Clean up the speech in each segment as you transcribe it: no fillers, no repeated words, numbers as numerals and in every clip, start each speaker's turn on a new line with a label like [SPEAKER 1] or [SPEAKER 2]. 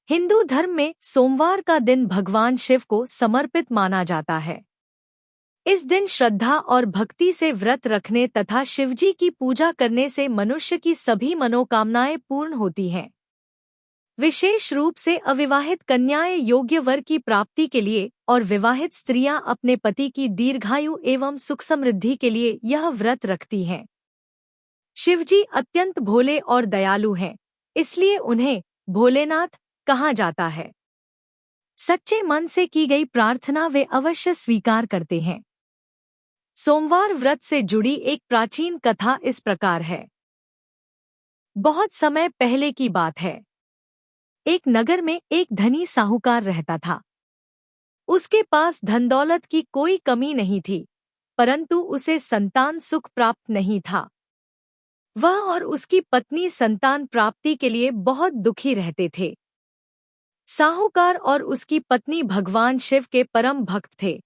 [SPEAKER 1] हिंदू धर्म में सोमवार का दिन भगवान शिव को समर्पित माना जाता है। इस दिन श्रद्धा और भक्ति से व्रत रखने तथा शिवजी की पूजा करने से मनुष्य की सभी मनोकामनाएं पूर्ण होती हैं। विशेष रूप से अविवाहित कन्याएं योग्य वर की प्राप्ति के लिए और विवाहित स्त्रियां अपने पति की दीर्घायु एवं सुख समृद्धि के लिए यह व्रत रखती हैं। शिवजी अत्यंत भोले और दयालु हैं, इसलिए उन्हें भोलेनाथ कहा जाता है। सच्चे मन से की गई प्रार्थना वे अवश्य स्वीकार करते हैं। सोमवार व्रत से जुड़ी एक प्राचीन कथा इस प्रकार है। बहुत समय पहले की बात है। एक नगर में एक धनी साहूकार रहता था। उसके पास धन दौलत की कोई कमी नहीं थी, परंतु उसे संतान सुख प्राप्त नहीं था। वह और उसकी पत्नी संतान प्राप्ति के लिए बहुत दुखी रहते थे। साहूकार और उसकी पत्नी भगवान शिव के परम भक्त थे।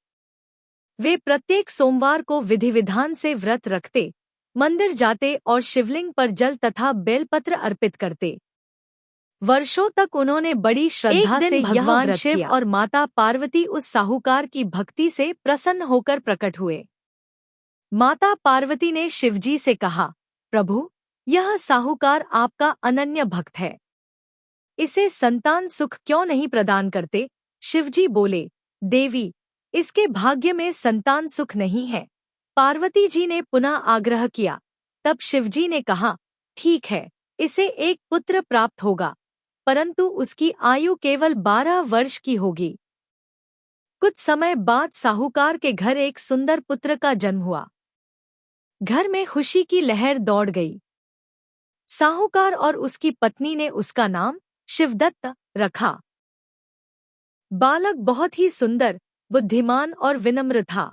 [SPEAKER 1] वे प्रत्येक सोमवार को विधि विधान से व्रत रखते, मंदिर जाते और शिवलिंग पर जल तथा बेलपत्र अर्पित करते। वर्षों तक उन्होंने बड़ी श्रद्धा से भगवान शिव और माता पार्वती उस साहूकार की भक्ति से प्रसन्न होकर प्रकट हुए। माता पार्वती ने शिवजी से कहा, प्रभु, यह साहूकार आपका अनन्य भक्त है, इसे संतान सुख क्यों नहीं प्रदान करते? शिवजी बोले, देवी, इसके भाग्य में संतान सुख नहीं है। पार्वती जी ने पुनः आग्रह किया। तब शिवजी ने कहा, ठीक है, इसे एक पुत्र प्राप्त होगा, परंतु उसकी आयु केवल 12 वर्ष की होगी। कुछ समय बाद साहूकार के घर एक सुंदर पुत्र का जन्म हुआ। घर में खुशी की लहर दौड़ गई। साहूकार और उसकी पत्नी ने उसका नाम शिवदत्त रखा। बालक बहुत ही सुंदर, बुद्धिमान और विनम्र था।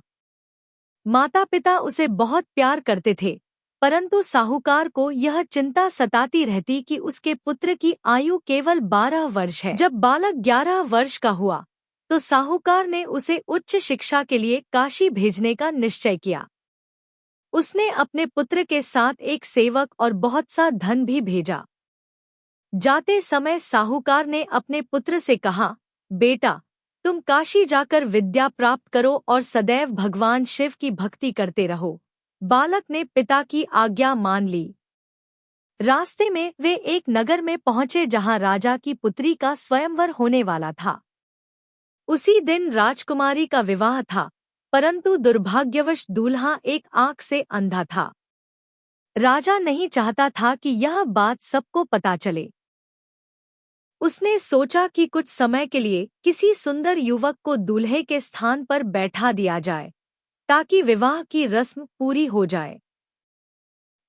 [SPEAKER 1] माता पिता उसे बहुत प्यार करते थे, परंतु साहूकार को यह चिंता सताती रहती कि उसके पुत्र की आयु केवल 12 वर्ष है। जब बालक 11 वर्ष का हुआ तो साहूकार ने उसे उच्च शिक्षा के लिए काशी भेजने का निश्चय किया। उसने अपने पुत्र के साथ एक सेवक और बहुत सा धन भी भेजा। जाते समय साहूकार ने अपने पुत्र से कहा, बेटा, तुम काशी जाकर विद्या प्राप्त करो और सदैव भगवान शिव की भक्ति करते रहो। बालक ने पिता की आज्ञा मान ली। रास्ते में वे एक नगर में पहुंचे जहां राजा की पुत्री का स्वयंवर होने वाला था। उसी दिन राजकुमारी का विवाह था, परंतु दुर्भाग्यवश दूल्हा एक आंख से अंधा था। राजा नहीं चाहता था कि यह बात सबको पता चले। उसने सोचा कि कुछ समय के लिए किसी सुंदर युवक को दूल्हे के स्थान पर बैठा दिया जाए, ताकि विवाह की रस्म पूरी हो जाए।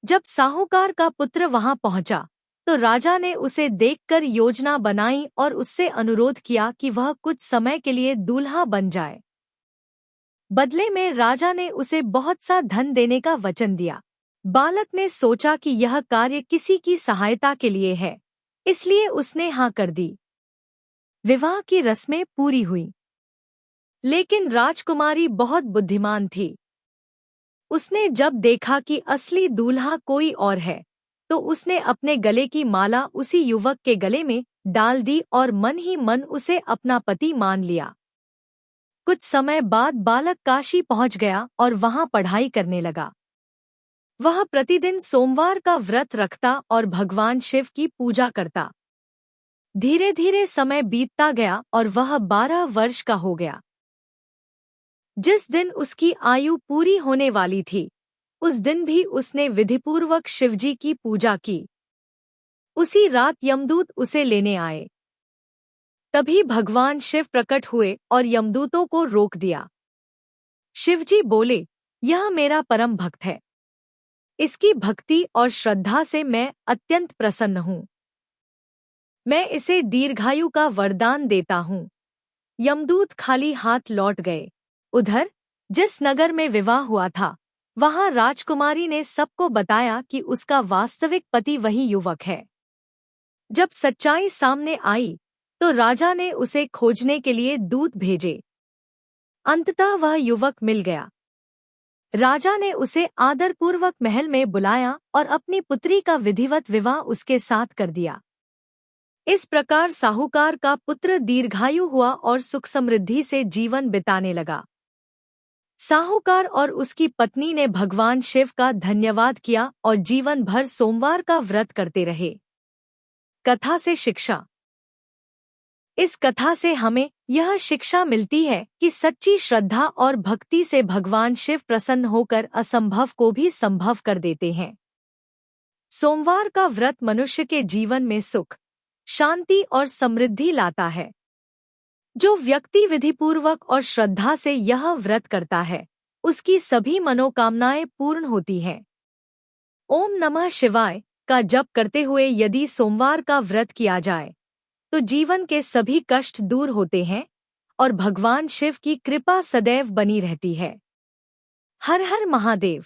[SPEAKER 1] जब साहूकार का पुत्र वहां पहुंचा, तो राजा ने उसे देखकर योजना बनाई और उससे अनुरोध किया कि वह कुछ समय के लिए दूल्हा बन जाए। बदले में राजा ने उसे बहुत सा धन देने का वचन दिया। बालक ने सोचा कि यह कार्य किसी की सहायता के लिए है, इसलिए उसने हाँ कर दी। विवाह की रस्में पूरी हुई, लेकिन राजकुमारी बहुत बुद्धिमान थी। उसने जब देखा कि असली दूल्हा कोई और है, तो उसने अपने गले की माला उसी युवक के गले में डाल दी और मन ही मन उसे अपना पति मान लिया। कुछ समय बाद बालक काशी पहुंच गया और वहां पढ़ाई करने लगा। वह प्रतिदिन सोमवार का व्रत रखता और भगवान शिव की पूजा करता। धीरे धीरे समय बीतता गया और वह 12 वर्ष का हो गया। जिस दिन उसकी आयु पूरी होने वाली थी, उस दिन भी उसने विधिपूर्वक शिवजी की पूजा की। उसी रात यमदूत उसे लेने आए। तभी भगवान शिव प्रकट हुए और यमदूतों को रोक दिया। शिवजी बोले, यह मेरा परम भक्त है। इसकी भक्ति और श्रद्धा से मैं अत्यंत प्रसन्न हूँ। मैं इसे दीर्घायु का वरदान देता हूँ। यमदूत खाली हाथ लौट गए। उधर जिस नगर में विवाह हुआ था, वहां राजकुमारी ने सबको बताया कि उसका वास्तविक पति वही युवक है। जब सच्चाई सामने आई, तो राजा ने उसे खोजने के लिए दूत भेजे। अंततः वह युवक मिल गया। राजा ने उसे आदरपूर्वक महल में बुलाया और अपनी पुत्री का विधिवत विवाह उसके साथ कर दिया। इस प्रकार साहूकार का पुत्र दीर्घायु हुआ और सुख समृद्धि से जीवन बिताने लगा। साहूकार और उसकी पत्नी ने भगवान शिव का धन्यवाद किया और जीवन भर सोमवार का व्रत करते रहे। कथा से शिक्षा। इस कथा से हमें यह शिक्षा मिलती है कि सच्ची श्रद्धा और भक्ति से भगवान शिव प्रसन्न होकर असंभव को भी संभव कर देते हैं। सोमवार का व्रत मनुष्य के जीवन में सुख, शांति और समृद्धि लाता है। जो व्यक्ति विधिपूर्वक और श्रद्धा से यह व्रत करता है, उसकी सभी मनोकामनाएं पूर्ण होती हैं। ओम नमः शिवाय का जप करते हुए यदि सोमवार का व्रत किया जाए तो जीवन के सभी कष्ट दूर होते हैं और भगवान शिव की कृपा सदैव बनी रहती है। हर हर महादेव।